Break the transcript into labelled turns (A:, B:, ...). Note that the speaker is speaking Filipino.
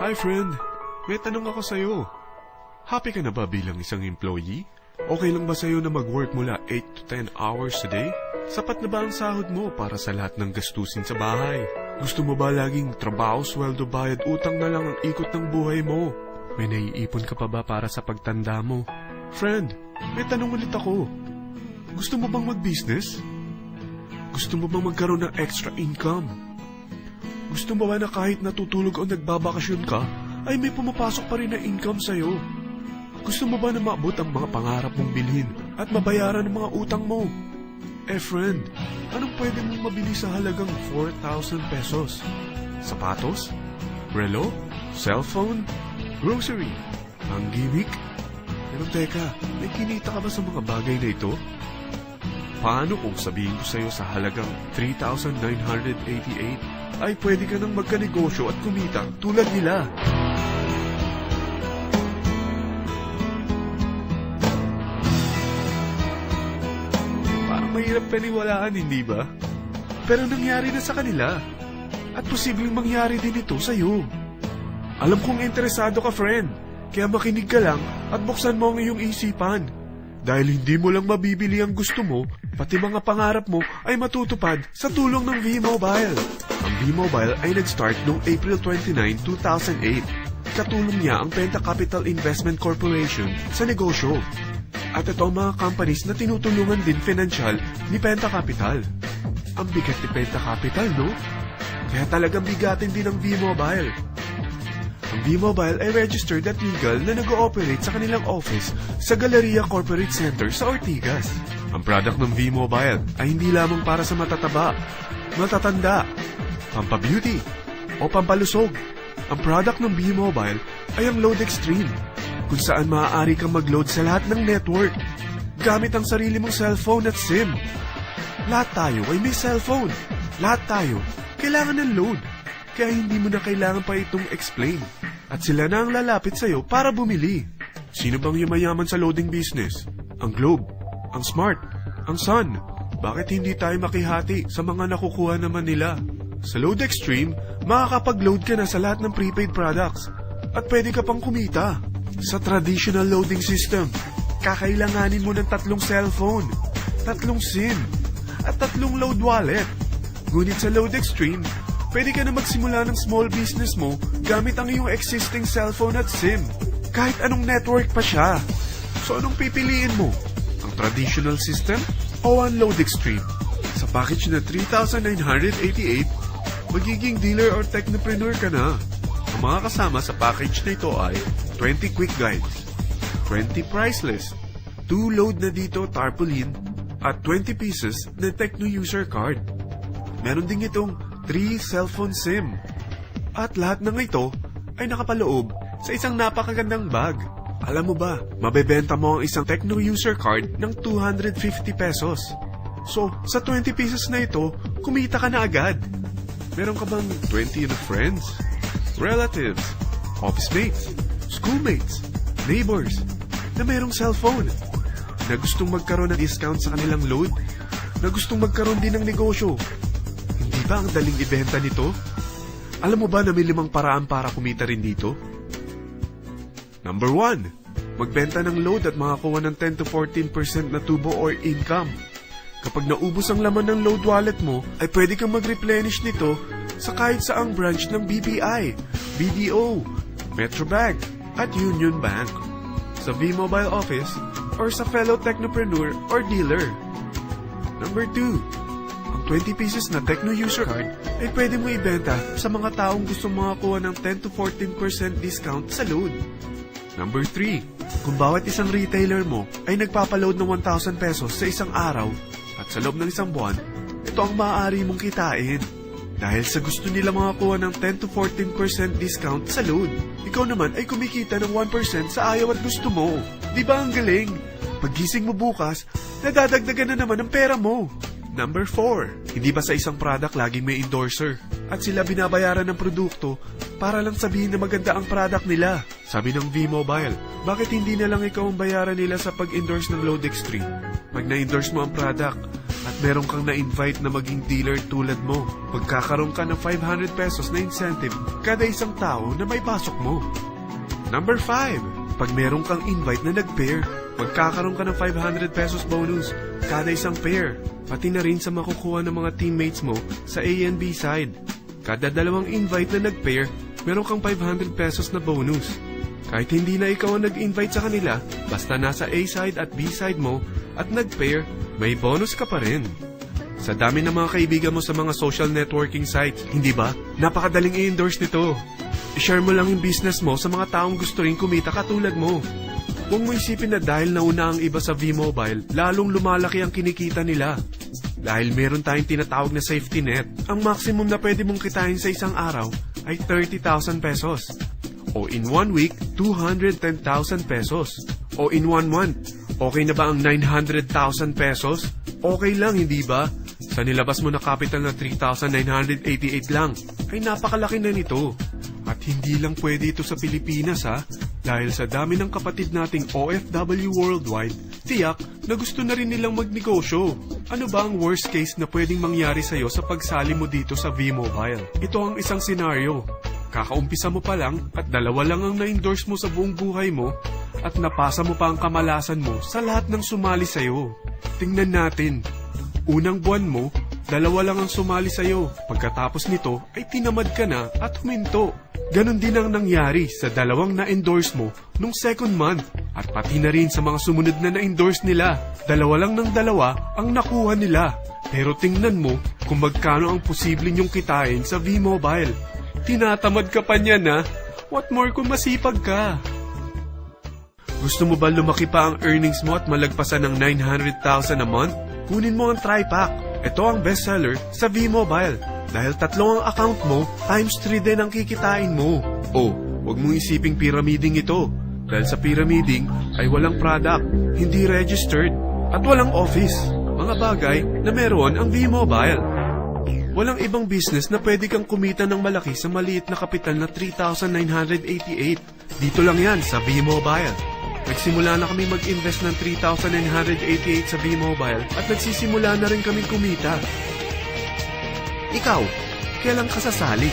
A: Hi friend, may tanong ako sa'yo. Happy ka na ba bilang isang employee? Okay lang ba sa'yo na mag-work mula 8 to 10 hours a day? Sapat na ba ang sahod mo para sa lahat ng gastusin sa bahay? Gusto mo ba laging trabaho, sweldo, bayad, utang na lang ang ikot ng buhay mo? May naiipon ka pa ba para sa pagtanda mo? Friend, may tanong ulit ako. Gusto mo bang mag-business? Gusto mo bang magkaroon ng extra income? Gusto mo ba na kahit natutulog o nagbabakasyon ka, ay may pumapasok pa rin na income sa'yo? Gusto mo ba na maabot ang mga pangarap mong bilhin at mabayaran ang mga utang mo? Eh friend, anong pwede mong mabili sa halagang 4,000 pesos? Sapatos? Relo? Cellphone? Grocery? Ang gimmick? Pero teka, may kinita ka ba sa mga bagay na ito? Paano kung sabihin ko sa'yo sa halagang 3,988 ay pwede ka nang magkanegosyo at kumita tulad nila? Parang mahirap paniwalaan, hindi ba? Pero nangyari na sa kanila. At posibleng mangyari din ito sa'yo. Alam kong interesado ka, friend. Kaya makinig ka lang at buksan mo ang iyong isipan. Dahil hindi mo lang mabibili ang gusto mo, pati mga pangarap mo ay matutupad sa tulong ng V-Mobile. Ang V-Mobile ay nag-start noong April 29, 2008. Katulong niya ang Penta Capital Investment Corporation sa negosyo. At ito ang mga companies na tinutulungan din financial ni Penta Capital. Ang bigat ni Penta Capital, no? Kaya talagang bigatin din ang V-Mobile. Ang V-Mobile ay registered at legal na nag-ooperate sa kanilang office sa Galleria Corporate Center sa Ortigas. Ang product ng V-Mobile ay hindi lamang para sa matataba, matatanda, pampabeauty, o pampalusog. Ang product ng V-Mobile ay ang Load Extreme, kung saan maaari kang mag-load sa lahat ng network gamit ang sarili mong cellphone at SIM. Lahat tayo ay may cellphone. Lahat tayo kailangan ng load. Kaya hindi mo na kailangan pa itong explain. At sila na ang lalapit sa'yo para bumili. Sino bang yumayaman sa loading business? Ang Globe, ang Smart, ang Sun. Bakit hindi tayo makihati sa mga nakukuha naman nila? Sa Load Extreme, makakapag-load ka na sa lahat ng prepaid products. At pwede ka pang kumita. Sa traditional loading system, kakailanganin mo ng 3 cellphone, 3 SIM, at 3 load wallet. Ngunit sa Load Extreme, pwede ka na magsimula ng small business mo gamit ang iyong existing cellphone at SIM. Kahit anong network pa siya. So anong pipiliin mo? Ang traditional system o ang Load Extreme? Sa package na 3,988, magiging dealer or technopreneur ka na. Ang mga kasama sa package na ito ay 20 quick guides, 20 price list, 2 load na dito tarpaulin, at 20 pieces na Techno user card. Meron din itong 3 cellphone SIM. At lahat ng ito ay nakapaloob sa isang napakagandang bag. Alam mo ba, mabebenta mo ang isang Techno user card ng 250 pesos. So, sa 20 pieces na ito, kumita ka na agad. Meron ka bang 20 friends, relatives, office mates, schoolmates, neighbors, na mayroong cellphone, na gustong magkaroon ng discount sa kanilang load, na gustong magkaroon din ng negosyo? Hindi ba ang daling ibenta nito? Alam mo ba na may 5 paraan para kumita rin dito? Number 1, magbenta ng load at makakuha ng 10 to 14% na tubo or income. Kapag naubos ang laman ng load wallet mo, ay pwede kang mag-replenish nito sa kahit saang branch ng BPI, BDO, Metrobank, at Union Bank, sa V-Mobile office, or sa fellow technopreneur or dealer. Number 2, 20 pieces na Techno user card ay pwede mo ibenta sa mga taong gusto makakuha ng 10 to 14% discount sa load. Number 3, kung bawat isang retailer mo ay nagpapaload ng 1,000 pesos sa isang araw at sa loob ng isang buwan, ito ang maaari mong kitain. Dahil sa gusto nila makakuha ng 10 to 14% discount sa load, ikaw naman ay kumikita ng 1% sa ayaw at gusto mo. Di ba ang galing? Paggising mo bukas, nadadagdagan na naman ang pera mo. Number 4, hindi ba sa isang product laging may endorser? At sila binabayaran ng produkto para lang sabihin na maganda ang product nila. Sabi ng V-Mobile, bakit hindi na lang ikaw ang bayaran nila sa pag-endorse ng Load Extreme? Pag na-endorse mo ang product, at meron kang na-invite na maging dealer tulad mo, magkakaroon ka ng 500 pesos na incentive kada isang tao na may pasok mo. Number 5. Pag meron kang invite na nag-pair, magkakaroon ka ng 500 pesos bonus kada isang pair, pati na rin sa makukuha ng mga teammates mo sa A and B side. Kada dalawang invite na nag-pair, meron kang 500 pesos na bonus. Kahit hindi na ikaw ang nag-invite sa kanila, basta nasa A side at B side mo at nag-pair, may bonus ka pa rin. Sa dami ng mga kaibigan mo sa mga social networking sites, hindi ba? Napakadaling i-endorse nito. I-share mo lang yung business mo sa mga taong gusto rin kumita katulad mo. Huwag mo isipin na dahil nauna ang iba sa V-Mobile, lalong lumalaki ang kinikita nila. Dahil meron tayong tinatawag na safety net, ang maximum na pwede mong kitain sa isang araw ay 30,000 pesos. O in 1 week, 210,000 pesos. O in 1 month, okay na ba ang 900,000 pesos? Okay lang, hindi ba? Sa nilabas mo na capital na 3,988 lang, ay napakalaki na nito. At hindi lang pwede ito sa Pilipinas ha, dahil sa dami ng kapatid nating OFW worldwide, tiyak na gusto na rin nilang magnegosyo. Ano ba ang worst case na pwedeng mangyari sa'yo sa pagsali mo dito sa V-Mobile? Ito ang isang senaryo. Kakaumpisa mo pa lang at 2 lang ang na-endorse mo sa buong buhay mo at napasa mo pa ang kamalasan mo sa lahat ng sumali sa'yo. Tingnan natin. Unang buwan mo, 2 lang ang sumali sa'yo. Pagkatapos nito ay tinamad ka na at huminto. Ganon din ang nangyari sa 2 na-endorse mo nung second month at pati na rin sa mga sumunod na na-endorse nila. 2 lang ng 2 ang nakuha nila. Pero tingnan mo kung magkano ang posible niyong kitain sa V-Mobile. Tinatamad ka pa niyan ha? What more kung masipag ka? Gusto mo ba lumaki pa ang earnings mo at malagpasan ng 900,000 a month? Kunin mo ang TriPack. Ito ang bestseller sa V-Mobile. Dahil 3 ang account mo, times 3 din ang kikitain mo. Oh, huwag mong isiping pyramiding ito. Dahil sa pyramiding ay walang product, hindi registered, at walang office. Mga bagay na meron ang V-Mobile. Walang ibang business na pwede kang kumita ng malaki sa maliit na kapital na 3,988. Dito lang yan sa V-Mobile. Nagsimula na kami mag-invest ng 3,988 sa V-Mobile at nagsisimula na rin kaming kumita. Ikaw, kailan ka sasali?